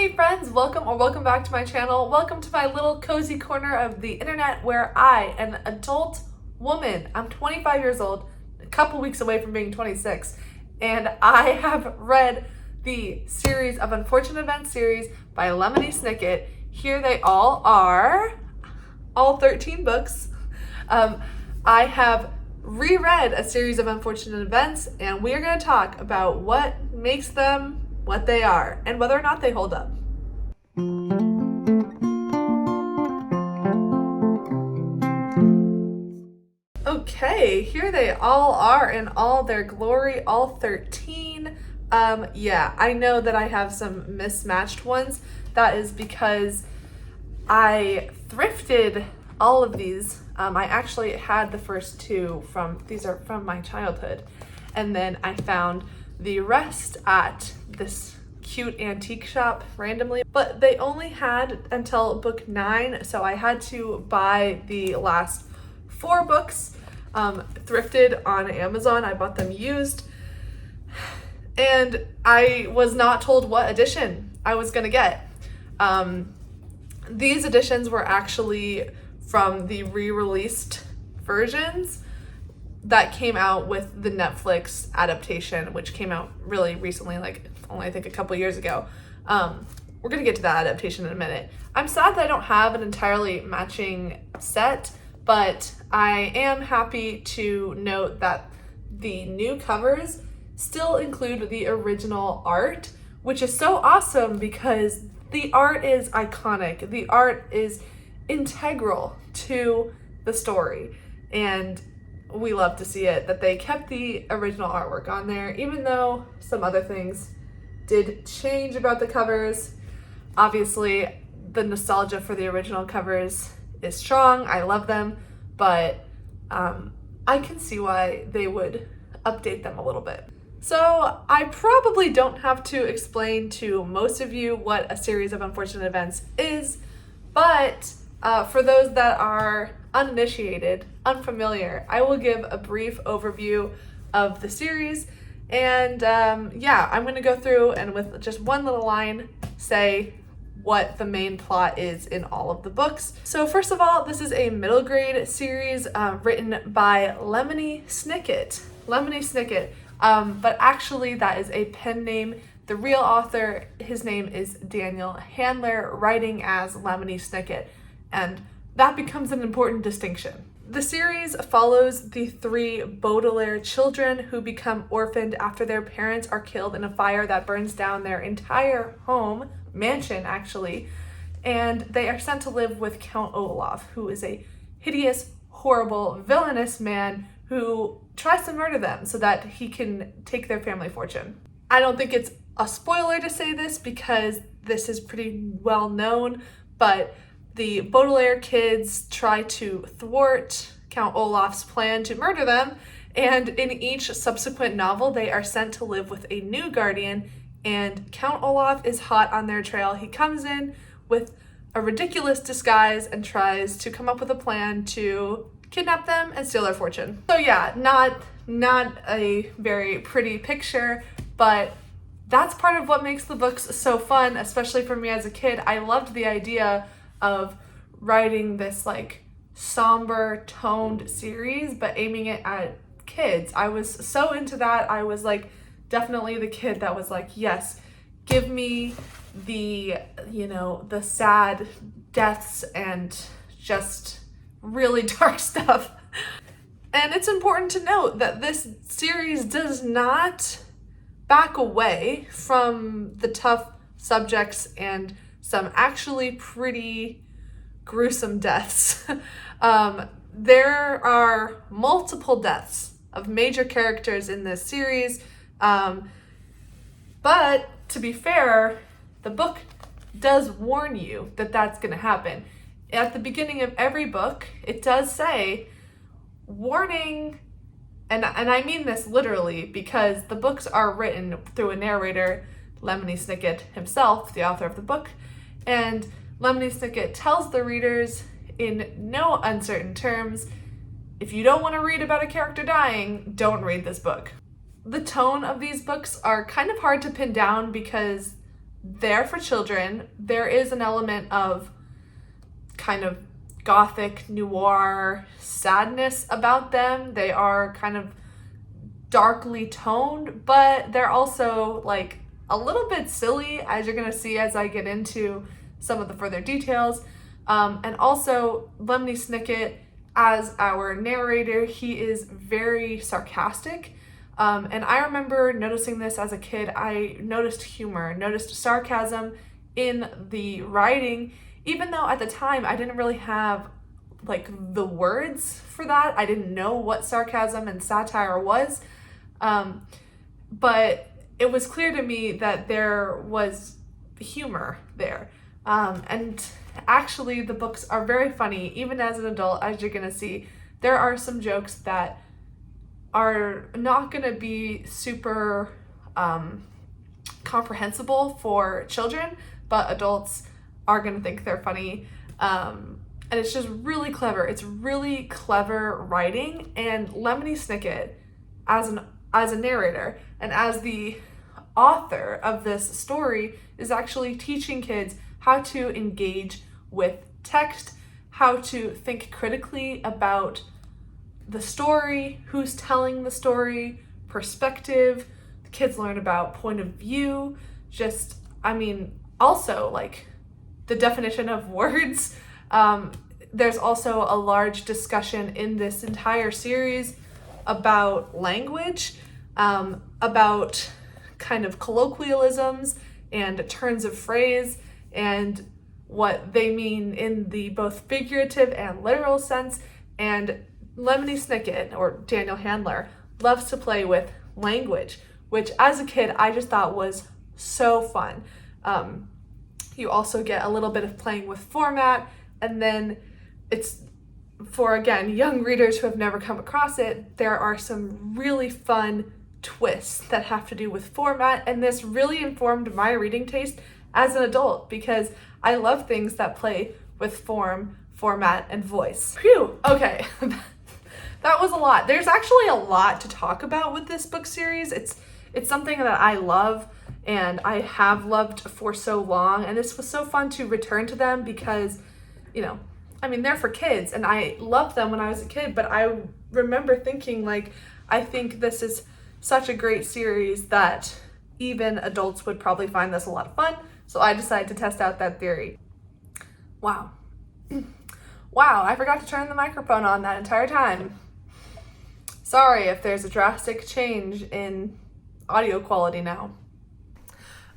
Hey friends, welcome back to my channel. Welcome to my little cozy corner of the internet where I, an adult woman, I'm 25 years old, a couple weeks away from being 26, and I have read the series of Unfortunate Events series by Lemony Snicket. Here they all are, all 13 books. I have reread a series of Unfortunate Events, and we are going to talk about what makes them what they are and whether or not they hold up. Okay, here they all are in all their glory, all 13. Yeah, I know that I have some mismatched ones. That is because I thrifted all of these. I actually had the first two these are from my childhood. And then I found the rest at this cute antique shop randomly, but they only had until book 9, so I had to buy the last 4 books thrifted on Amazon. I bought them used, and I was not told what edition I was gonna get. These editions were actually from the re-released versions that came out with the Netflix adaptation, which came out really recently, like only I think a couple years ago. We're gonna get to that adaptation in a minute. I'm sad that I don't have an entirely matching set, but I am happy to note that the new covers still include the original art, which is so awesome because the art is iconic. The art is integral to the story, and we love to see it, that they kept the original artwork on there, even though some other things did change about the covers. Obviously, the nostalgia for the original covers is strong. I love them, but I can see why they would update them a little bit. So I probably don't have to explain to most of you what a series of Unfortunate Events is, but for those that are uninitiated, unfamiliar, I will give a brief overview of the series. And yeah, I'm going to go through and with just one little line say what the main plot is in all of the books. So first of all, this is a middle grade series written by Lemony Snicket. Lemony Snicket. But actually that is a pen name. The real author, his name is Daniel Handler, writing as Lemony Snicket. And that becomes an important distinction. The series follows the 3 Baudelaire children who become orphaned after their parents are killed in a fire that burns down their entire home, mansion actually, and they are sent to live with Count Olaf, who is a hideous, horrible, villainous man who tries to murder them so that he can take their family fortune. I don't think it's a spoiler to say this because this is pretty well known, but the Baudelaire kids try to thwart Count Olaf's plan to murder them, and in each subsequent novel they are sent to live with a new guardian, and Count Olaf is hot on their trail. He comes in with a ridiculous disguise and tries to come up with a plan to kidnap them and steal their fortune. So yeah, not a very pretty picture, but that's part of what makes the books so fun, especially for me as a kid. I loved the idea of writing this like somber toned series but aiming it at kids. I was so into that. I was like definitely the kid that was like, yes, give me the, the sad deaths and just really dark stuff. And it's important to note that this series does not back away from the tough subjects and some actually pretty gruesome deaths. There are multiple deaths of major characters in this series, but to be fair, the book does warn you that that's going to happen. At the beginning of every book, it does say, warning, and I mean this literally because the books are written through a narrator, Lemony Snicket himself, the author of the book, and Lemony Snicket tells the readers in no uncertain terms, if you don't want to read about a character dying, don't read this book. The tone of these books are kind of hard to pin down because there for children. There is an element of kind of gothic noir sadness about them. They are kind of darkly toned, but they're also like a little bit silly, as you're gonna see as I get into some of the further details. And also Lemony Snicket, as our narrator, he is very sarcastic. And I remember noticing this as a kid. I noticed humor, noticed sarcasm in the writing, even though at the time I didn't really have like the words for that. I didn't know what sarcasm and satire was. But it was clear to me that there was humor there. And actually the books are very funny, even as an adult, as you're gonna see. There are some jokes that are not gonna be super comprehensible for children, but adults are gonna think they're funny. And it's just really clever. It's really clever writing, and Lemony Snicket, as a narrator and as the author of this story, is actually teaching kids how to engage with text, how to think critically about the story, who's telling the story, perspective. The kids learn about point of view, also like the definition of words. There's also a large discussion in this entire series about language, about kind of colloquialisms and turns of phrase and what they mean in the both figurative and literal sense. And Lemony Snicket, or Daniel Handler, loves to play with language, which as a kid I just thought was so fun. You also get a little bit of playing with format, and then it's for, again, young readers who have never come across it, there are some really fun twists that have to do with format, and this really informed my reading taste as an adult because I love things that play with form, format, and voice. Phew, okay. That was a lot. There's actually a lot to talk about with this book series. It's something that I love and I have loved for so long, and this was so fun to return to them because, they're for kids and I loved them when I was a kid, but I remember thinking I think this is such a great series that even adults would probably find this a lot of fun, so I decided to test out that theory. Wow. Wow, I forgot to turn the microphone on that entire time. Sorry if there's a drastic change in audio quality now.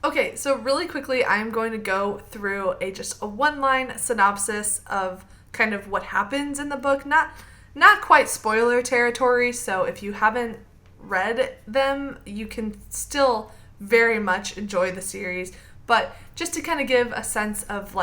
Okay, so really quickly, I'm going to go through just a one-line synopsis of kind of what happens in the book. Not quite spoiler territory, so if you haven't read them, you can still very much enjoy the series. But just to kind of give a sense of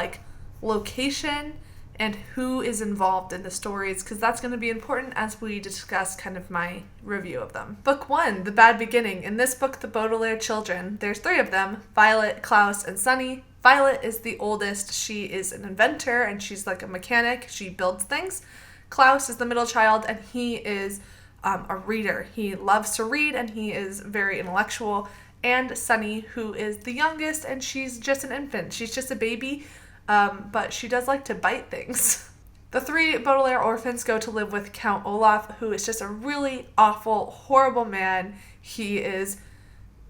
location and who is involved in the stories, because that's going to be important as we discuss kind of my review of them. Book 1, The Bad Beginning. In this book, the Baudelaire children, there's 3 of them, Violet, Klaus, and Sunny. Violet is the oldest. She is an inventor, and she's like a mechanic. She builds things. Klaus is the middle child, and he is a reader. He loves to read, and he is very intellectual. And Sunny, who is the youngest, and she's just an infant. She's just a baby. But she does like to bite things. The 3 Baudelaire orphans go to live with Count Olaf, who is just a really awful, horrible man. He is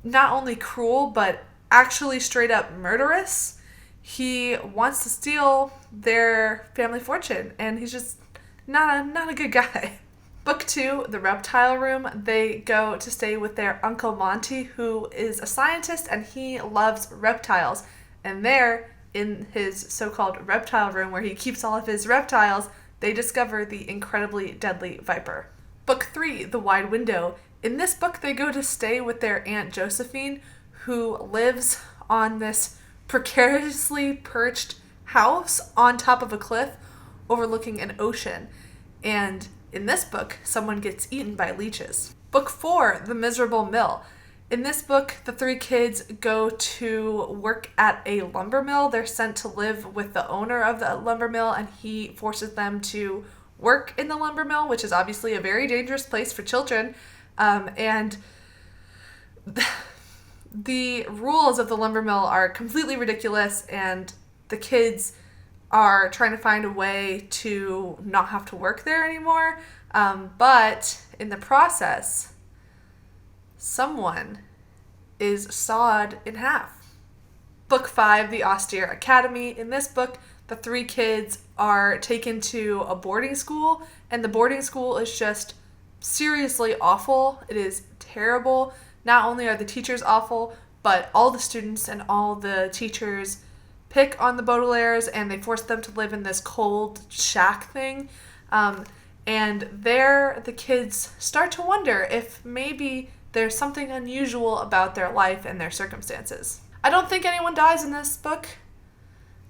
not only cruel, but actually straight up murderous. He wants to steal their family fortune, and he's just not a good guy. Book 2, The Reptile Room. They go to stay with their Uncle Monty, who is a scientist, and he loves reptiles. And there, in his so-called reptile room where he keeps all of his reptiles, they discover the incredibly deadly viper. Book 3, The Wide Window. In this book, they go to stay with their Aunt Josephine, who lives on this precariously perched house on top of a cliff overlooking an ocean. And in this book, someone gets eaten by leeches. Book 4, The Miserable Mill. In this book, the 3 kids go to work at a lumber mill. They're sent to live with the owner of the lumber mill, and he forces them to work in the lumber mill, which is obviously a very dangerous place for children. And the rules of the lumber mill are completely ridiculous, and the kids are trying to find a way to not have to work there anymore. But in the process, someone is sawed in half. Book 5, The Austere Academy. In this book, the 3 kids are taken to a boarding school, and the boarding school is just seriously awful. It is terrible. Not only are the teachers awful, but all the students and all the teachers pick on the Baudelaires, and they force them to live in this cold shack thing. And there the kids start to wonder if maybe there's something unusual about their life and their circumstances. I don't think anyone dies in this book,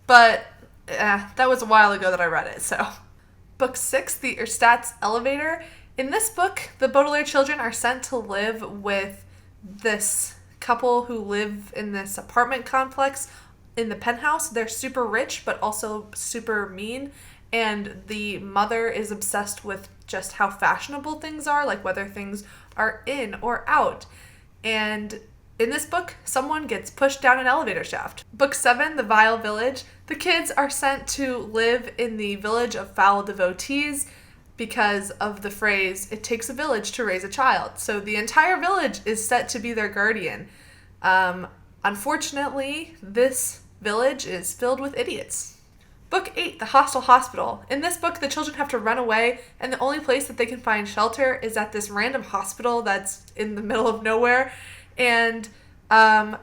but that was a while ago that I read it, so. Book 6, The Erstat's Elevator. In this book, the Baudelaire children are sent to live with this couple who live in this apartment complex in the penthouse. They're super rich, but also super mean, and the mother is obsessed with just how fashionable things are, like whether things are in or out. And in this book, someone gets pushed down an elevator shaft. Book 7, The Vile Village. The kids are sent to live in the village of foul devotees because of the phrase, "It takes a village to raise a child." So the entire village is set to be their guardian. Unfortunately, this village is filled with idiots. Book 8, The Hostel Hospital. In this book, the children have to run away, and the only place that they can find shelter is at this random hospital that's in the middle of nowhere. And a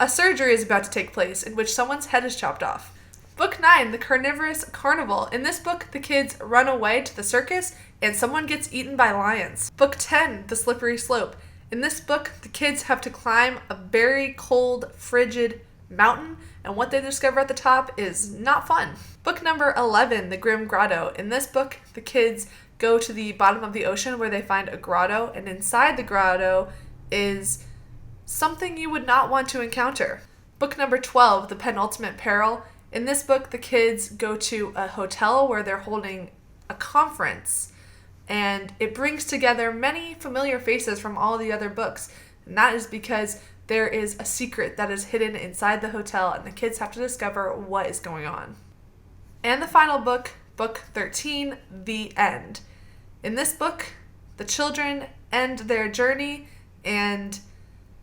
surgery is about to take place in which someone's head is chopped off. Book 9, The Carnivorous Carnival. In this book, the kids run away to the circus, and someone gets eaten by lions. Book 10, The Slippery Slope. In this book, the kids have to climb a very cold, frigid mountain, and what they discover at the top is not fun. Book number 11, The Grim Grotto. In this book, the kids go to the bottom of the ocean where they find a grotto, and inside the grotto is something you would not want to encounter. Book number 12, The Penultimate Peril. In this book, the kids go to a hotel where they're holding a conference, and it brings together many familiar faces from all the other books, and that is because there is a secret that is hidden inside the hotel, and the kids have to discover what is going on. And the final book, Book 13, The End. In this book, the children end their journey, and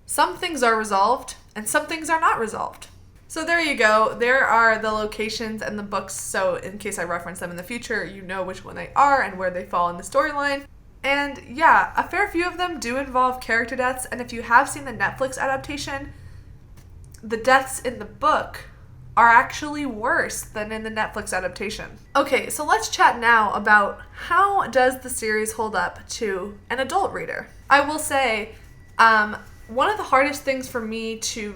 some things are resolved, and some things are not resolved. So there you go. There are the locations and the books, so in case I reference them in the future, you know which one they are and where they fall in the storyline. And yeah, a fair few of them do involve character deaths, and if you have seen the Netflix adaptation, the deaths in the book are actually worse than in the Netflix adaptation. Okay, so let's chat now about how does the series hold up to an adult reader. I will say, one of the hardest things for me to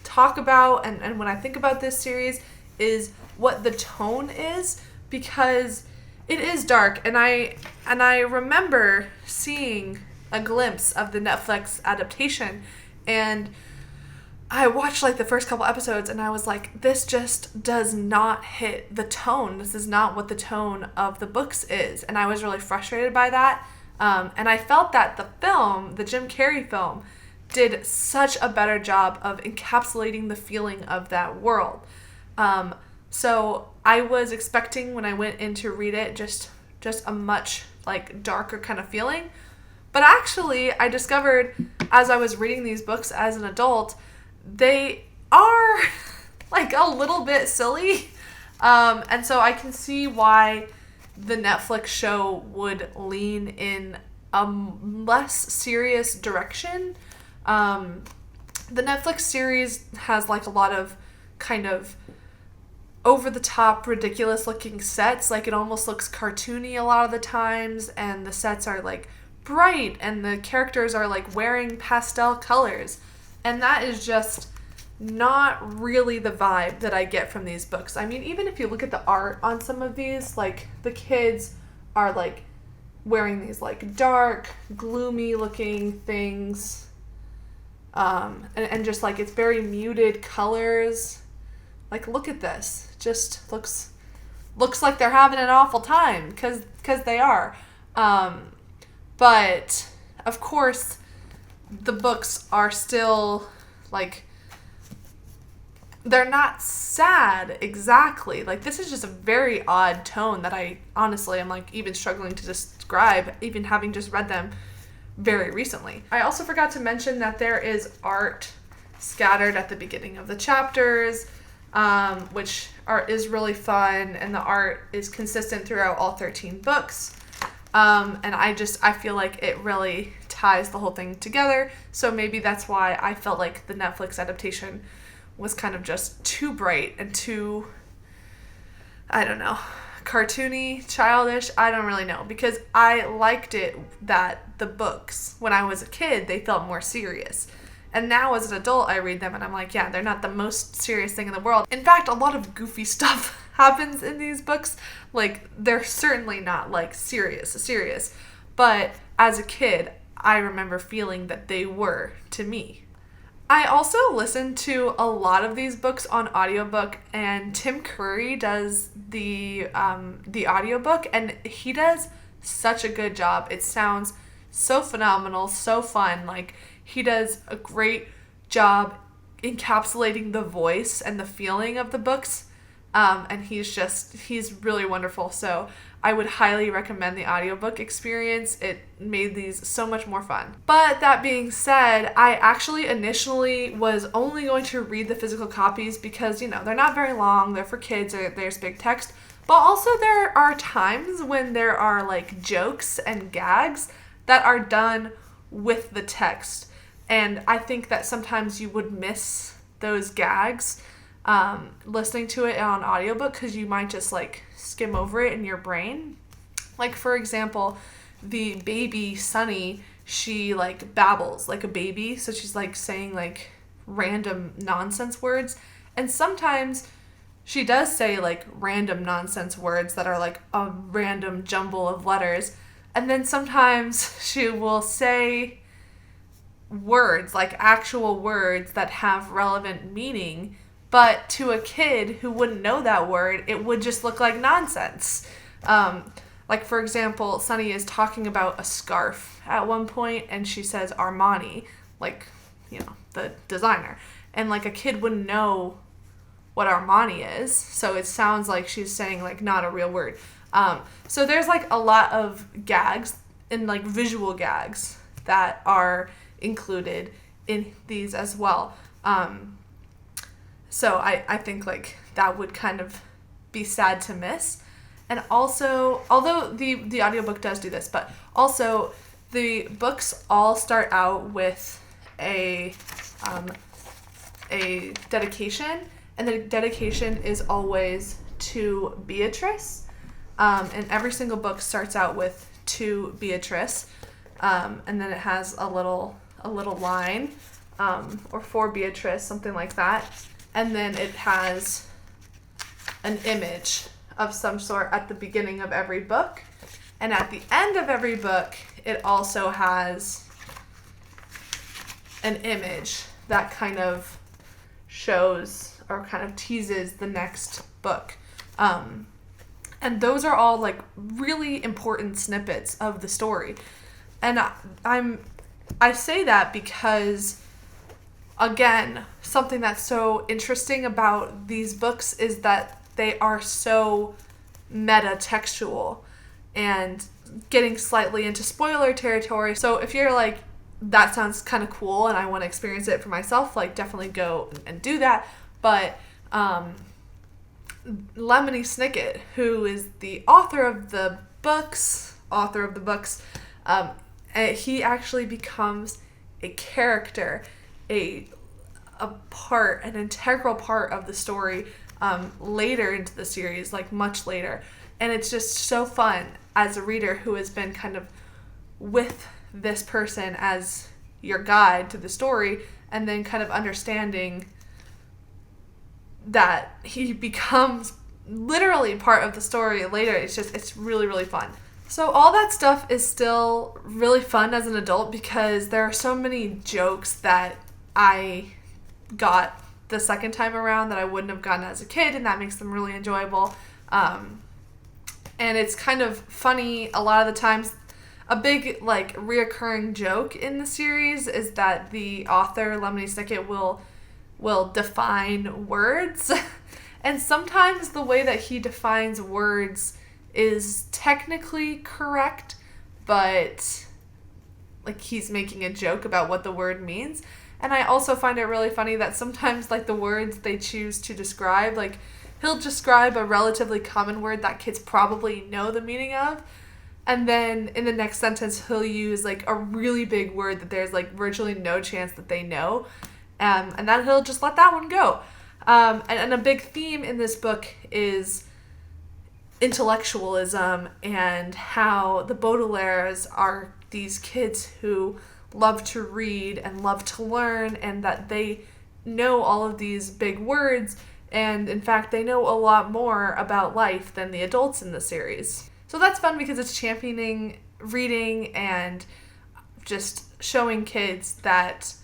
talk about and when I think about this series is what the tone is, because it is dark, and I remember seeing a glimpse of the Netflix adaptation, and I watched like the first couple episodes and I was like, this just does not hit the tone. This is not what the tone of the books is, and I was really frustrated by that. And I felt that the film, the Jim Carrey film, did such a better job of encapsulating the feeling of that world. So I was expecting when I went in to read it just a much like darker kind of feeling. But actually I discovered as I was reading these books as an adult, they are like a little bit silly. And so I can see why the Netflix show would lean in a less serious direction. The Netflix series has like a lot of kind of over the top, ridiculous looking sets. Like it almost looks cartoony a lot of the times, and the sets are like bright, and the characters are like wearing pastel colors. And that is just not really the vibe that I get from these books. I mean, even if you look at the art on some of these, like the kids are like wearing these like dark, gloomy looking things. And just like it's very muted colors. Like look at this. Just looks like they're having an awful time because they are. But of course the books are still Like, they're not sad exactly. Like, this is just a very odd tone that I honestly am, like, even struggling to describe, even having just read them very recently. I also forgot to mention that there is art scattered at the beginning of the chapters, which is really fun, and the art is consistent throughout all 13 books. And I feel like it really ties the whole thing together. So maybe that's why I felt like the Netflix adaptation was kind of just too bright and too, I don't know, cartoony, childish. I don't really know, because I liked it that the books, when I was a kid, they felt more serious. And now as an adult, I read them and I'm like, yeah, they're not the most serious thing in the world. In fact, a lot of goofy stuff happens in these books. Like, they're certainly not, like, serious. But as a kid, I remember feeling that they were to me. I also listened to a lot of these books on audiobook, and Tim Curry does the audiobook, and he does such a good job. It sounds so phenomenal, so fun. Like, he does a great job encapsulating the voice and the feeling of the books, and he's really wonderful. So I would highly recommend the audiobook experience. It made these so much more fun. But that being said, I actually initially was only going to read the physical copies because, they're not very long, they're for kids, there's big text. But also there are times when there are, like, jokes and gags that are done with the text. And I think that sometimes you would miss those gags listening to it on audiobook, because you might just, like, skim over it in your brain. Like, for example, the baby Sunny, she, like, babbles like a baby, so she's, like, saying, like, random nonsense words, and sometimes she does say, like, random nonsense words that are, like, a random jumble of letters, and then sometimes she will say words, like actual words that have relevant meaning, but to a kid who wouldn't know that word, it would just look like nonsense. Like, for example, Sunny is talking about a scarf at one point, and she says Armani, like, the designer. And, like, a kid wouldn't know what Armani is, so it sounds like she's saying, like, not a real word. So there's, like, a lot of gags and, like, visual gags that are included in these as well. So I think, like, that would kind of be sad to miss. And also, although the audiobook does do this, but also the books all start out with a dedication, and the dedication is always to Beatrice. And every single book starts out with to Beatrice, and then it has a little line, or for Beatrice, something like that. And then it has an image of some sort at the beginning of every book. And at the end of every book, it also has an image that kind of shows or kind of teases the next book. And those are all, like, really important snippets of the story. And I say that because, again, something that's so interesting about these books is that they are so meta-textual and getting slightly into spoiler territory. So if you're like, that sounds kind of cool and I want to experience it for myself, like, definitely go and do that. But Lemony Snicket, who is the author of the books, he actually becomes a character, an integral part of the story later into the series, like much later. And it's just so fun as a reader who has been kind of with this person as your guide to the story, and then kind of understanding that he becomes literally part of the story later. It's really, really fun. So all that stuff is still really fun as an adult because there are so many jokes that I got the second time around that I wouldn't have gotten as a kid, and that makes them really enjoyable. And it's kind of funny a lot of the times. A big, like, reoccurring joke in the series is that the author, Lemony Snicket, will define words. And sometimes the way that he defines words is technically correct, but, like, he's making a joke about what the word means. And I also find it really funny that sometimes, like, the words they choose to describe, like, he'll describe a relatively common word that kids probably know the meaning of, and then in the next sentence he'll use, like, a really big word that there's, like, virtually no chance that they know, and then he'll just let that one go. And a big theme in this book is intellectualism and how the Baudelaires are these kids who love to read and love to learn, and that they know all of these big words, and in fact they know a lot more about life than the adults in the series. So that's fun because it's championing reading and just showing kids that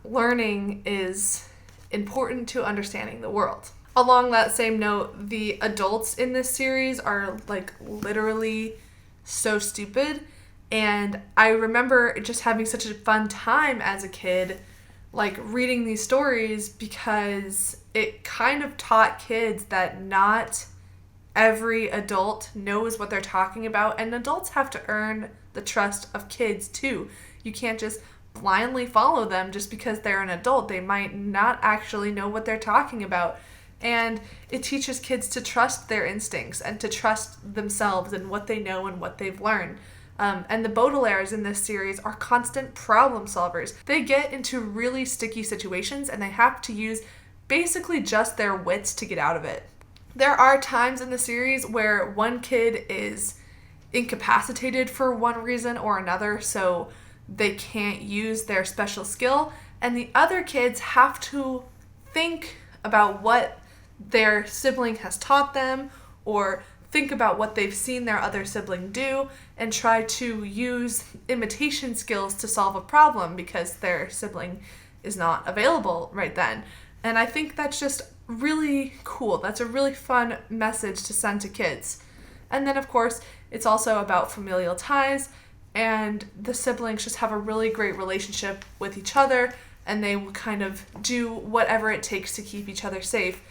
learning is important to understanding the world. Along that same note, the adults in this series are, like, literally so stupid. And I remember just having such a fun time as a kid, like, reading these stories, because it kind of taught kids that not every adult knows what they're talking about, and adults have to earn the trust of kids too. You can't just blindly follow them just because they're an adult. They might not actually know what they're talking about. And it teaches kids to trust their instincts and to trust themselves and what they know and what they've learned. And the Baudelaires in this series are constant problem solvers. They get into really sticky situations and they have to use basically just their wits to get out of it. There are times in the series where one kid is incapacitated for one reason or another, so they can't use their special skill, and the other kids have to think about what their sibling has taught them, or think about what they've seen their other sibling do, and try to use imitation skills to solve a problem because their sibling is not available right then. And I think that's just really cool. That's a really fun message to send to kids. And then, of course, it's also about familial ties, and the siblings just have a really great relationship with each other, and they will kind of do whatever it takes to keep each other safe.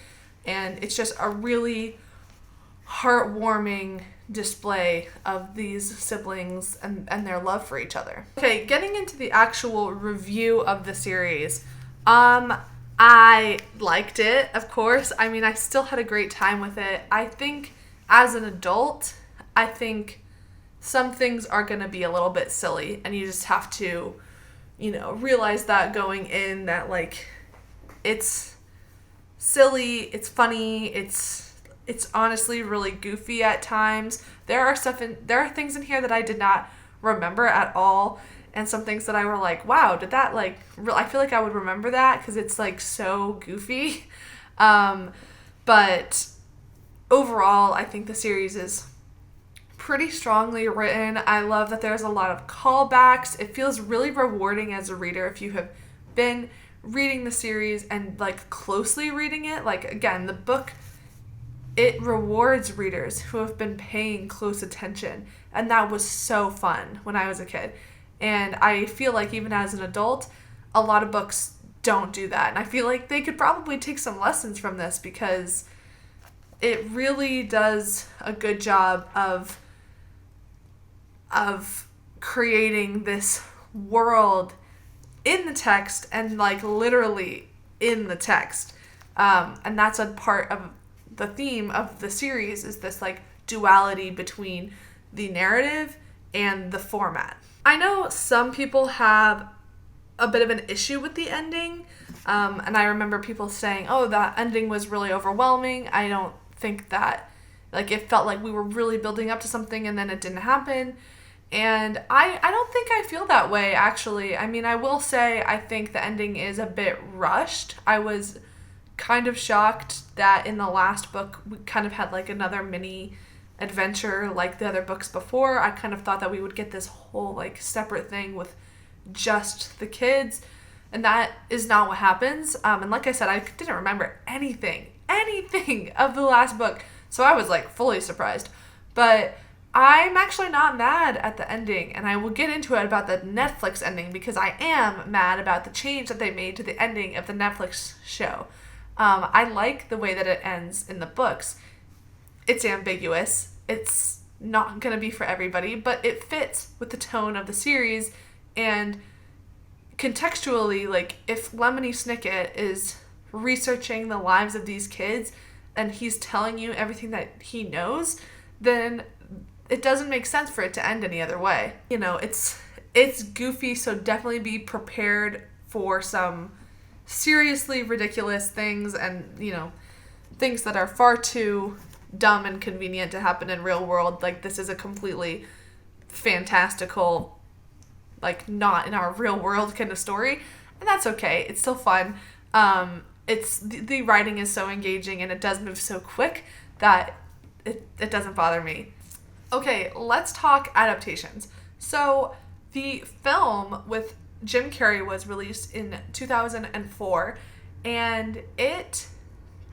And it's just a really heartwarming display of these siblings and their love for each other. Okay, getting into the actual review of the series. I liked it, of course. I mean, I still had a great time with it. I think as an adult, I think some things are going to be a little bit silly, and you just have to, realize that going in, that, like, it's silly, it's funny, it's honestly really goofy at times. There are things in here that I did not remember at all, and some things that I were like, wow, did that, like, I feel like I would remember that because it's, like, so goofy. But overall, I think the series is pretty strongly written. I love that there's a lot of callbacks. It feels really rewarding as a reader if you have been reading the series and, like, closely reading it. Like, again, the book, it rewards readers who have been paying close attention, and that was so fun when I was a kid. And I feel like even as an adult, a lot of books don't do that. And I feel like they could probably take some lessons from this, because it really does a good job of creating this world in the text, and, like, literally in the text. And that's a part of the theme of the series, is this, like, duality between the narrative and the format. I know some people have a bit of an issue with the ending, and I remember people saying, oh, that ending was really overwhelming. I don't think that, like, it felt like we were really building up to something and then it didn't happen. And I don't think I feel that way, actually. I mean, I will say I think the ending is a bit rushed. I was kind of shocked that in the last book we kind of had, like, another mini adventure like the other books before. I kind of thought that we would get this whole, like, separate thing with just the kids, and that is not what happens. And like I said, I didn't remember anything of the last book, so I was, like, fully surprised. But I'm actually not mad at the ending, and I will get into it about the Netflix ending because I am mad about the change that they made to the ending of the Netflix show. I like the way that it ends in the books. It's ambiguous. It's not going to be for everybody, but it fits with the tone of the series, and contextually, like, if Lemony Snicket is researching the lives of these kids and he's telling you everything that he knows, then it doesn't make sense for it to end any other way. You know, it's goofy, so definitely be prepared for some seriously ridiculous things and, you know, things that are far too dumb and convenient to happen in real world. Like, this is a completely fantastical, like, not in our real world kind of story, and that's okay. It's still fun. It's the writing is so engaging, and it does move so quick that it doesn't bother me. Okay, let's talk adaptations. So the film with Jim Carrey was released in 2004, and it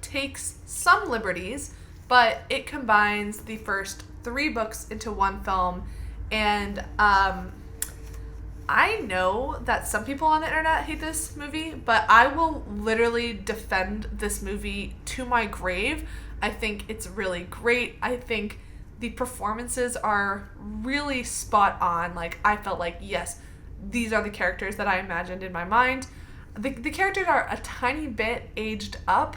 takes some liberties, but it combines the first 3 books into one film. And I know that some people on the internet hate this movie, but I will literally defend this movie to my grave. I think it's really great. I think the performances are really spot on. Like, I felt like, yes, these are the characters that I imagined in my mind. The characters are a tiny bit aged up.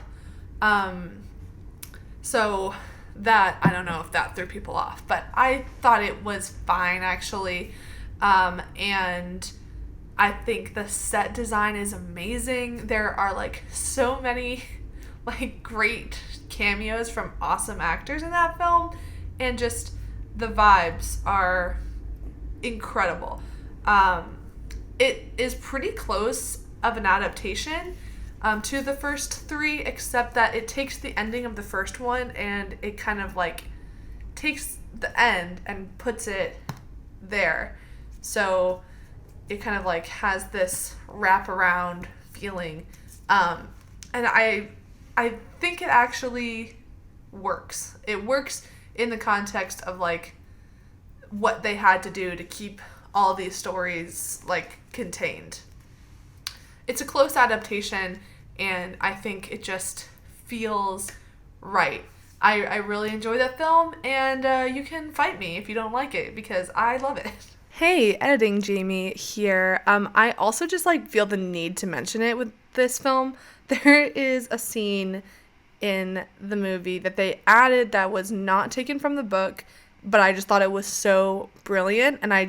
So that, I don't know if that threw people off, but I thought it was fine, actually. And I think the set design is amazing. There are, like, so many, like, great cameos from awesome actors in that film, and just the vibes are incredible. It is pretty close of an adaptation to the first 3, except that it takes the ending of the first one and it kind of, like, takes the end and puts it there. So it kind of, like, has this wraparound feeling. And I think it actually works. It works in the context of, like, what they had to do to keep all these stories, like, contained. It's a close adaptation, and I think it just feels right. I really enjoy that film, and you can fight me if you don't like it, because I love it. Hey, editing Jamie here. I also just, like, feel the need to mention it with this film. There is a scene in the movie that they added that was not taken from the book, but I just thought it was so brilliant, and I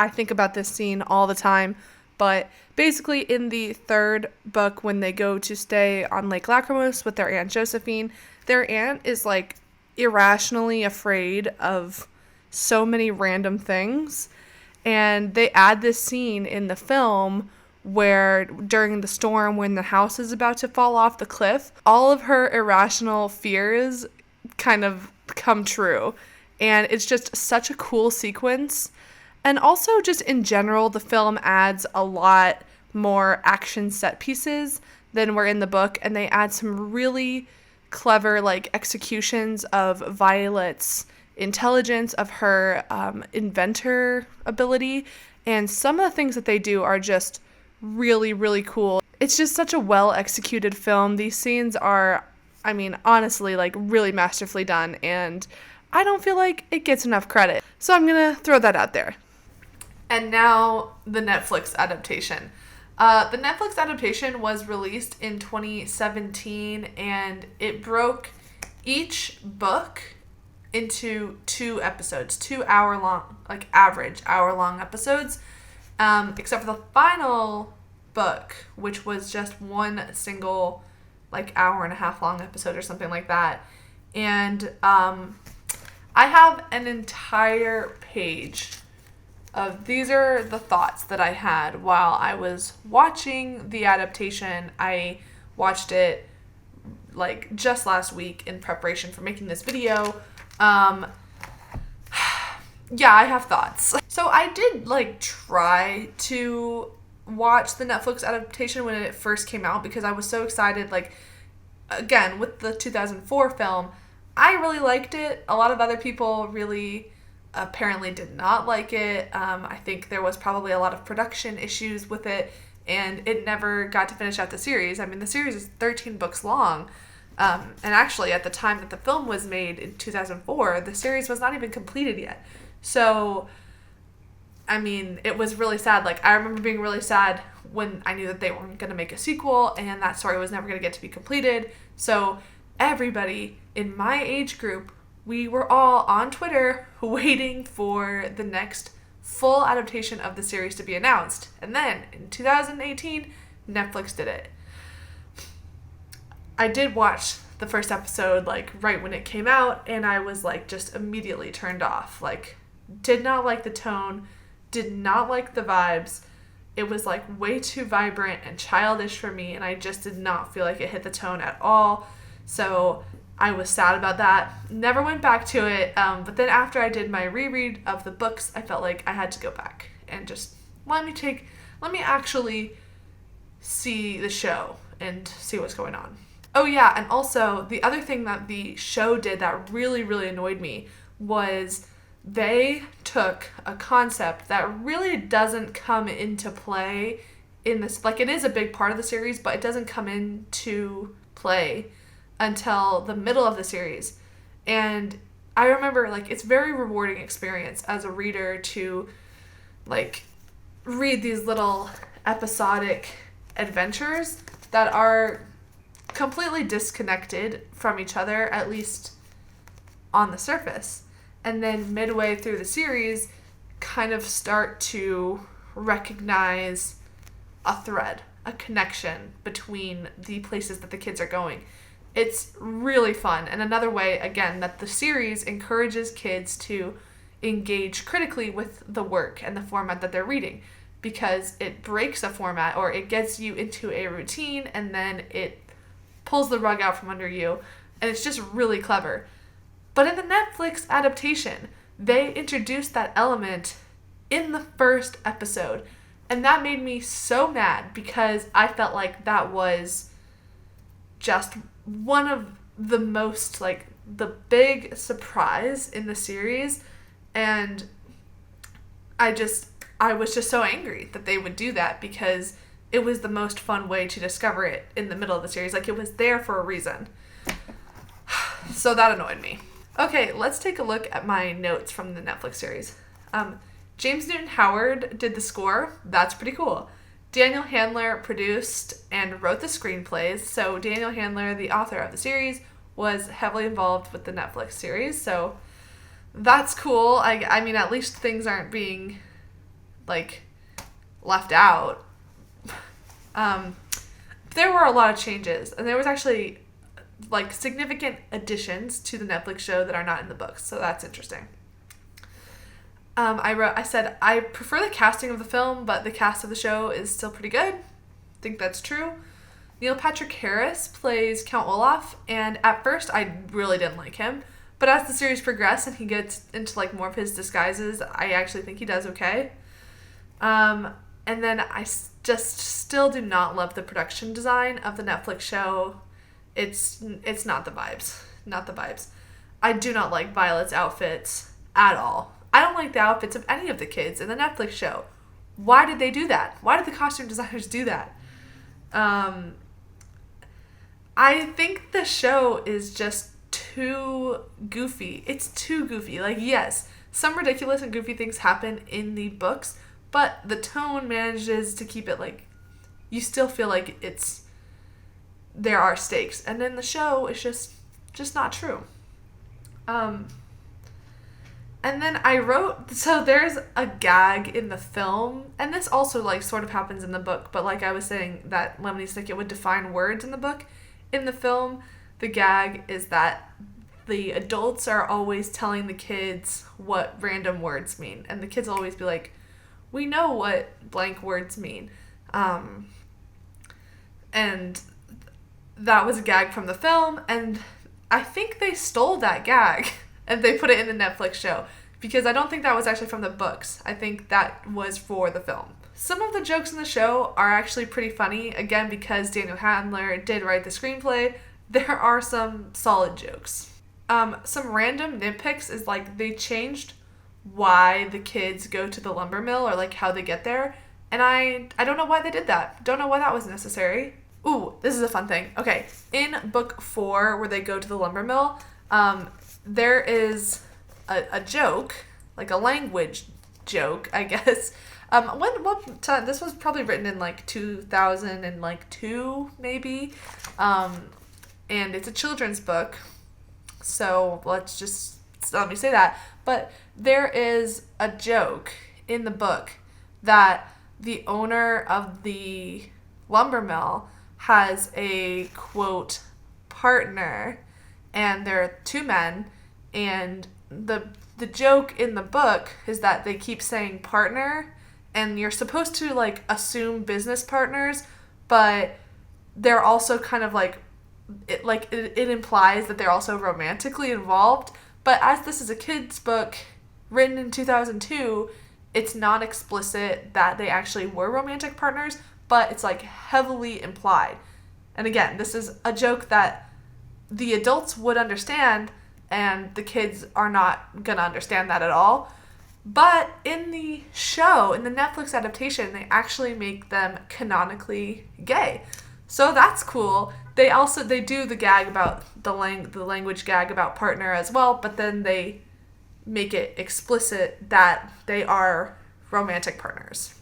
think about this scene all the time. But basically, in the 3rd book, when they go to stay on Lake Lacrimose with their Aunt Josephine, their aunt is, like, irrationally afraid of so many random things, and they add this scene in the film where during the storm, when the house is about to fall off the cliff, all of her irrational fears kind of come true. And it's just such a cool sequence. And also, just in general, the film adds a lot more action set pieces than were in the book, and they add some really clever, like, executions of Violet's intelligence, of her inventor ability, and some of the things that they do are just really, really cool. It's just such a well-executed film. These scenes are, I mean, honestly, like, really masterfully done, and I don't feel like it gets enough credit. So I'm gonna throw that out there. And now, the Netflix adaptation. The Netflix adaptation was released in 2017, and it broke each book into 2 episodes, 2 hour-long, like, average hour-long episodes, except for the final book, which was just one single, like, hour-and-a-half long episode or something like that. And I have an entire page of, these are the thoughts that I had while I was watching the adaptation. I watched it, like, just last week in preparation for making this video. Yeah, I have thoughts. So I did, like, try to watch the Netflix adaptation when it first came out because I was so excited. Like, again, with the 2004 film, I really liked it. A lot of other people really apparently did not like it. I think there was probably a lot of production issues with it, and it never got to finish out the series. I mean, the series is 13 books long, and actually at the time that the film was made in 2004, the series was not even completed yet. So, I mean, it was really sad. Like, I remember being really sad when I knew that they weren't going to make a sequel, and that story was never going to get to be completed. So, everybody in my age group, we were all on Twitter waiting for the next full adaptation of the series to be announced. And then, in 2018, Netflix did it. I did watch the first episode, like, right when it came out, and I was, like, just immediately turned off. Like, did not like the tone, did not like the vibes. It was, like, way too vibrant and childish for me, and I just did not feel like it hit the tone at all. So I was sad about that. Never went back to it. But then after I did my reread of the books, I felt like I had to go back and just let me actually see the show and see what's going on. Oh yeah, and also the other thing that the show did that really, really annoyed me was they took a concept that really doesn't come into play in this, like, it is a big part of the series, but it doesn't come into play until the middle of the series. And I remember, like, it's a very rewarding experience as a reader to, like, read these little episodic adventures that are completely disconnected from each other, at least on the surface. And then midway through the series, kind of start to recognize a thread, a connection between the places that the kids are going. It's really fun. And another way, again, that the series encourages kids to engage critically with the work and the format that they're reading, because it breaks a format, or it gets you into a routine and then it pulls the rug out from under you, and it's just really clever. But in the Netflix adaptation, they introduced that element in the first episode, and that made me so mad because I felt like that was just one of the most, like, the big surprise in the series, and I was just so angry that they would do that, because it was the most fun way to discover it in the middle of the series. Like, it was there for a reason. So that annoyed me. Okay, let's take a look at my notes from the Netflix series. James Newton Howard did the score. That's pretty cool. Daniel Handler produced and wrote the screenplays. So Daniel Handler, the author of the series, was heavily involved with the Netflix series. So that's cool. I mean, at least things aren't being, like, left out. There were a lot of changes, and there was actually, like, significant additions to the Netflix show that are not in the books, so that's interesting. I said I prefer the casting of the film, but the cast of the show is still pretty good. I think that's true. Neil Patrick Harris plays Count Olaf, and at first I really didn't like him, but as the series progressed and he gets into, like, more of his disguises, I actually think he does okay. And then I just still do not love the production design of the Netflix show. It's not the vibes. Not the vibes. I do not like Violet's outfits at all. I don't like the outfits of any of the kids in the Netflix show. Why did they do that? Why did the costume designers do that? I think the show is just too goofy. It's too goofy. Like, yes, some ridiculous and goofy things happen in the books, but the tone manages to keep it, like, you still feel like there are stakes. And then the show is just not true. And then I wrote, so there's a gag in the film, and this also, like, sort of happens in the book, but like I was saying, that Lemony Snicket would define words in the book. In the film, the gag is that the adults are always telling the kids what random words mean, and the kids will always be like, we know what blank words mean. And that was a gag from the film, and I think they stole that gag and they put it in the Netflix show, because I don't think that was actually from the books. I think that was for the film. Some of the jokes in the show are actually pretty funny, again, because Daniel Handler did write the screenplay. There are some solid jokes. Some random nitpicks is, like, they changed why the kids go to the lumber mill or like how they get there. And I don't know why they did that. Don't know why that was necessary. Ooh, this is a fun thing. Okay, in book 4, where they go to the lumber mill, there is a joke, like a language joke, I guess. What time? This was probably written in like 2002, maybe. And it's a children's book. So let me say that. But there is a joke in the book that the owner of the lumber mill has a, quote, partner, and there are 2 men, and the joke in the book is that they keep saying partner, and you're supposed to like assume business partners, but they're also kind of like it implies that they're also romantically involved. But as this is a kid's book written in 2002, it's not explicit that they actually were romantic partners, but it's like heavily implied. And again, this is a joke that the adults would understand, and the kids are not gonna understand that at all. But in the show, in the Netflix adaptation, they actually make them canonically gay. So that's cool. They do the gag about the language gag about partner as well, but then they make it explicit that they are romantic partners.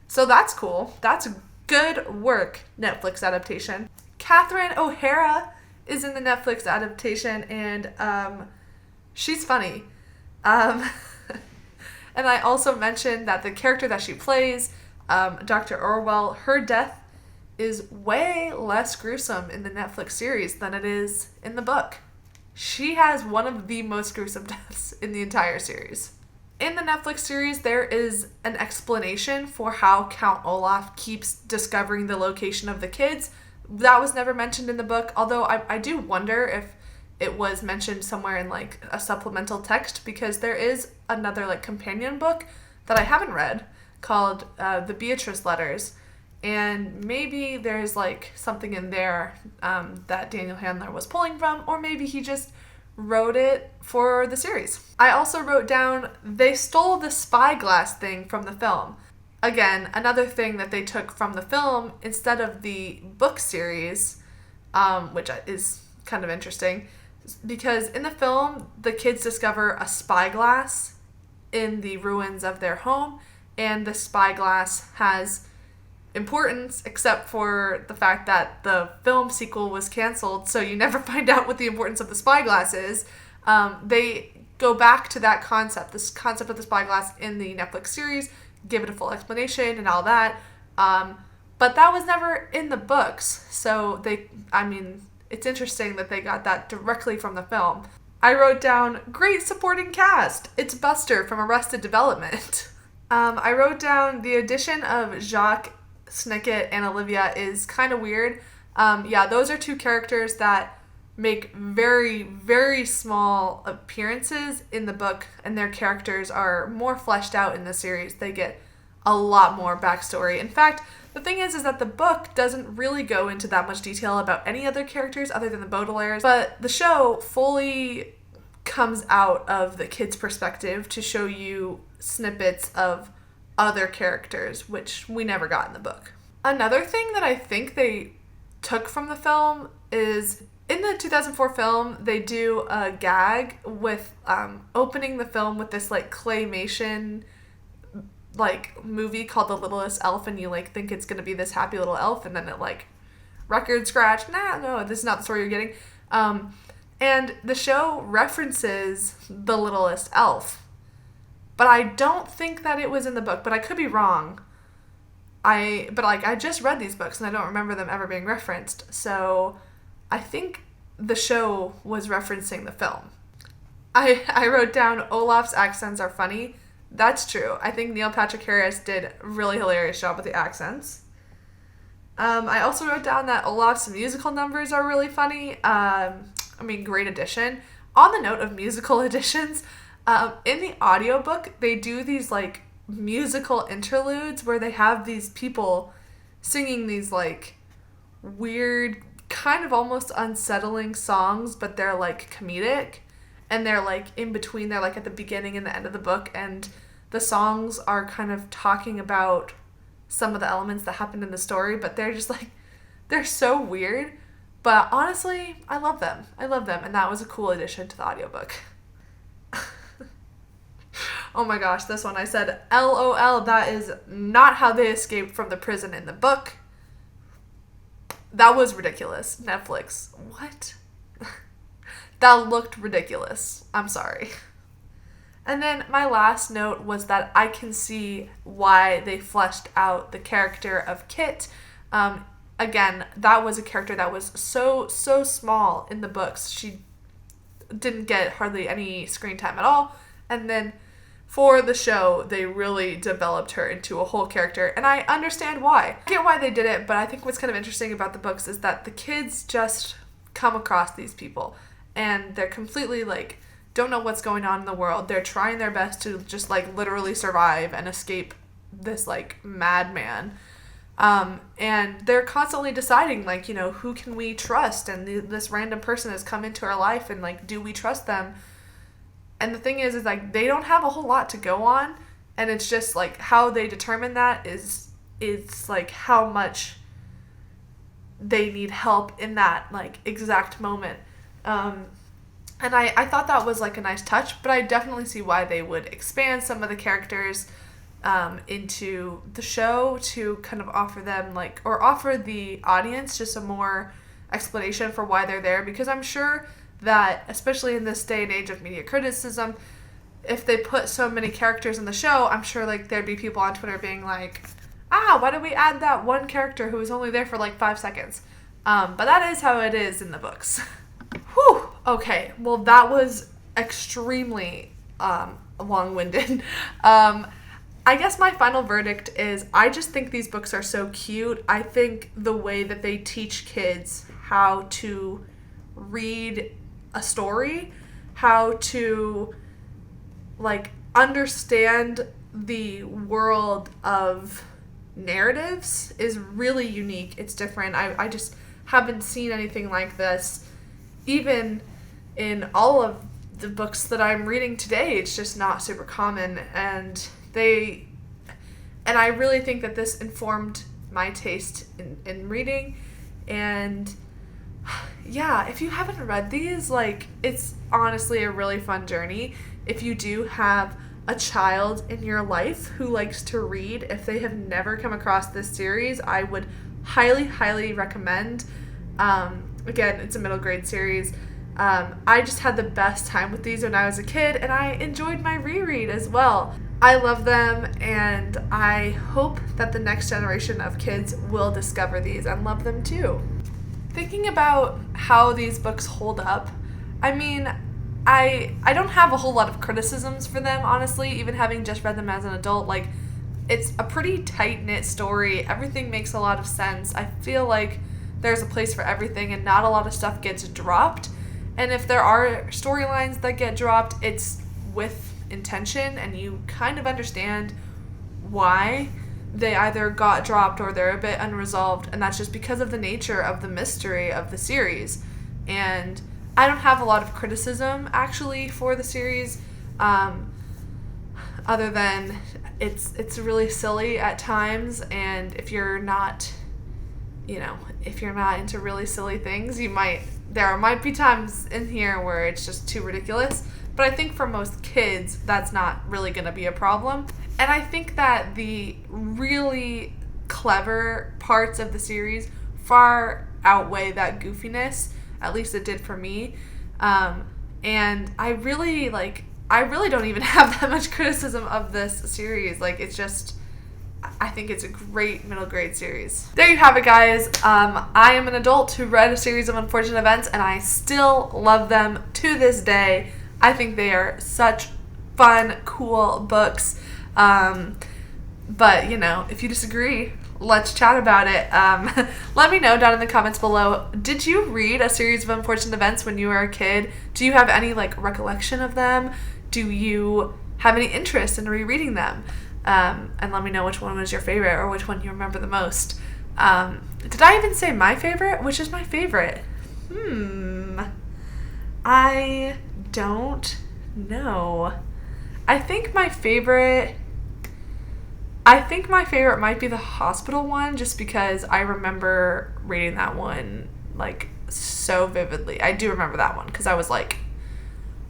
So that's cool. That's good work, Netflix adaptation. Catherine O'Hara is in the Netflix adaptation, and she's funny. And I also mentioned that the character that she plays, Dr. Orwell, her death is way less gruesome in the Netflix series than it is in the book. She has one of the most gruesome deaths in the entire series. In the Netflix series, there is an explanation for how Count Olaf keeps discovering the location of the kids. That was never mentioned in the book, although I do wonder if it was mentioned somewhere in like a supplemental text, because there is another like companion book that I haven't read called The Beatrice Letters. And maybe there's like something in there that Daniel Handler was pulling from, or maybe he just wrote it for the series. I also wrote down they stole the spyglass thing from the film. Again, another thing that they took from the film instead of the book series, which is kind of interesting, because in the film, the kids discover a spyglass in the ruins of their home, and the spyglass has importance except for the fact that the film sequel was canceled, so you never find out what the importance of the spyglass is. They go back to that concept, this concept of the spyglass in the Netflix series, give it a full explanation and all that, but that was never in the books, so it's interesting that they got that directly from the film. I wrote down, great supporting cast, it's Buster from Arrested Development. I wrote down the addition of Jacques, Snicket, and Olivia is kind of weird. Those are 2 characters that make very, very small appearances in the book, and their characters are more fleshed out in the series. They get a lot more backstory. In fact, the thing is that the book doesn't really go into that much detail about any other characters other than the Baudelaires, but the show fully comes out of the kids' perspective to show you snippets of other characters, which we never got in the book. Another thing that I think they took from the film is, in the 2004 film, they do a gag with opening the film with this like claymation like movie called The Littlest Elf, and you like think it's gonna be this happy little elf, and then it like record scratch, no, this is not the story you're getting. And the show references The Littlest Elf, but I don't think that it was in the book, but I could be wrong. I just read these books and I don't remember them ever being referenced, so I think the show was referencing the film. I wrote down Olaf's accents are funny. That's true. I think Neil Patrick Harris did a really hilarious job with the accents. I also wrote down that Olaf's musical numbers are really funny. Great addition. On the note of musical additions, in the audiobook, they do these like musical interludes where they have these people singing these like weird, kind of almost unsettling songs, but they're like comedic. and they're like in between, they're like at the beginning and the end of the book, and the songs are kind of talking about some of the elements that happened in the story, but they're just like, they're so weird. But honestly, I love them. And that was a cool addition to the audiobook. Oh my gosh, this one I said, LOL, that is not how they escaped from the prison in the book. That was ridiculous. Netflix. What? That looked ridiculous. I'm sorry. And then my last note was that I can see why they fleshed out the character of Kit. Again, that was a character that was so small in the books. She didn't get hardly any screen time at all. And then for the show, they really developed her into a whole character. And I understand why. I get why they did it, but I think what's kind of interesting about the books is that the kids just come across these people. And they're completely, like, don't know what's going on in the world. They're trying their best to just, like, literally survive and escape this, like, madman. And they're constantly deciding, like, you know, who can we trust? And this random person has come into our life, and, like, do we trust them? And the thing is like, they don't have a whole lot to go on, and it's just, like, how they determine that is like, how much they need help in that, like, exact moment. And I thought that was, like, a nice touch, but I definitely see why they would expand some of the characters into the show to kind of offer them, like, or offer the audience just a more explanation for why they're there, because I'm sure that, especially in this day and age of media criticism, if they put so many characters in the show, I'm sure, like, there'd be people on Twitter being like, why did we add that one character who was only there for, like, 5 seconds? But that is how it is in the books. Whew. Okay, well, that was extremely long-winded. I guess my final verdict is I just think these books are so cute. I think the way that they teach kids how to read a story, how to, like, understand the world of narratives is really unique. It's different. I just haven't seen anything like this. Even in all of the books that I'm reading today, it's just not super common. And I really think that this informed my taste in reading. And yeah, if you haven't read these, like, it's honestly a really fun journey. If you do have a child in your life who likes to read, if they have never come across this series, I would highly recommend. Again, it's a middle grade series. I just had the best time with these when I was a kid, and I enjoyed my reread as well. I love them, and I hope that the next generation of kids will discover these and love them too. Thinking about how these books hold up, I mean, I don't have a whole lot of criticisms for them, honestly, even having just read them as an adult. Like, it's a pretty tight-knit story. Everything makes a lot of sense. I feel like there's a place for everything, and not a lot of stuff gets dropped. And if there are storylines that get dropped, it's with intention, and you kind of understand why they either got dropped or they're a bit unresolved, and that's just because of the nature of the mystery of the series. And I don't have a lot of criticism, actually, for the series, other than it's really silly at times, and if you're not into really silly things, there might be times in here where it's just too ridiculous. But I think for most kids, that's not really going to be a problem. And I think that the really clever parts of the series far outweigh that goofiness. At least it did for me. And I really don't even have that much criticism of this series. Like, it's just, I think it's a great middle grade series. There you have it, guys. I am an adult who read a series of unfortunate events, and I still love them to this day. I think they are such fun, cool books. But, if you disagree, let's chat about it. Let me know down in the comments below. Did you read a series of unfortunate events when you were a kid? Do you have any, recollection of them? Do you have any interest in rereading them? And let me know which one was your favorite or which one you remember the most. Did I even say my favorite? Which is my favorite? I don't know. I think my favorite might be the hospital one, just because I remember reading that one like so vividly. I do remember that one because I was like,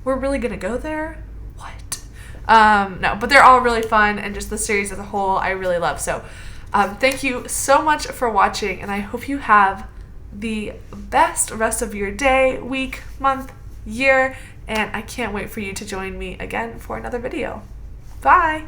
we're really gonna go there? What? No, but they're all really fun, and just the series as a whole I really love. So thank you so much for watching, and I hope you have the best rest of your day, week, month, year, and I can't wait for you to join me again for another video. Bye!